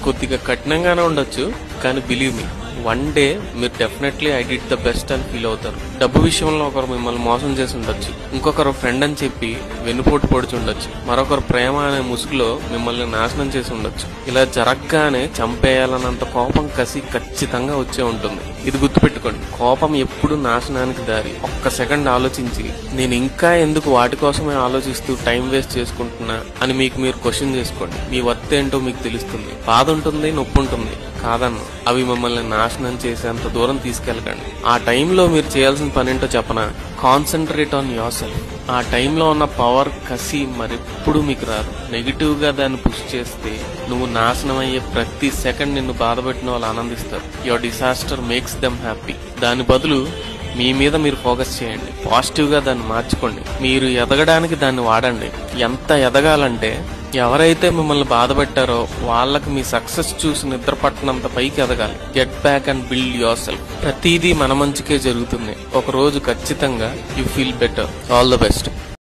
కొద్దిగా కఠినంగానే ఉండొచ్చు, కానీ బిలీవ్ మీ, వన్ డే మీరు definitely I did the best అని ఫీల్ అవుతారు. డబ్బు విషయంలో ఒకరు మిమ్మల్ని మోసం చేసి ఉండొచ్చు, ఇంకొకరు ఫ్రెండ్ అని చెప్పి వెన్నుపోటు పొడిచి ఉండొచ్చు, మరొకరు ప్రేమ అనే ముసుగులో మిమ్మల్ని నాశనం చేసి ఉండొచ్చు. ఇలా జరగగానే చంపేయాలన్నంత కోపం, కసి ఖచ్చితంగా వచ్చే ఉంటుంది. ఇది గుర్తుపెట్టుకోండి, కోపం ఎప్పుడు నాశనానికి దారి. ఒక్క సెకండ్ ఆలోచించి నేను ఇంకా ఎందుకు వాటి కోసమే ఆలోచిస్తూ టైం వేస్ట్ చేసుకుంటున్నా అని మీకు మీరు క్వశ్చన్ చేసుకోండి. మీ వర్త్ ఏంటో మీకు తెలుస్తుంది. బాధ ఉంటుంది, నొప్పి ఉంటుంది, కాదన్ను, అవి మిమ్మల్ని నాశనం చేసేంత దూరం తీసుకెళ్ళకండి. ఆ టైంలో మీరు చేయాల్సిన పని ఏంటో చెప్పనా? Concentrate on your self. ఆ టైంలో ఉన్న పవర్, కసి మరెప్పుడు మీకు రాదు. నెగిటివ్ గా దాన్ని పుష్ చేస్తే నువ్వు నాశనం అయ్యే ప్రతి సెకండ్ నిన్ను బాధపెట్టిన వాళ్ళు ఆనందిస్తారు. Your disaster makes them happy. దాని బదులు మీ మీద మీరు ఫోకస్ చేయండి, పాజిటివ్ గా దాన్ని మార్చుకోండి. మీరు ఎదగడానికి దాన్ని వాడండి. ఎంత ఎదగాలంటే ఎవరైతే మిమ్మల్ని బాధపెట్టారో వాళ్ళకి మీ సక్సెస్ చూసి నిద్ర పట్టనంత పైకి ఎదగాలి. Get back and build your self. ప్రతిదీ మన మంచికే జరుగుతుంది. ఒక రోజు ఖచ్చితంగా you feel better. All the best.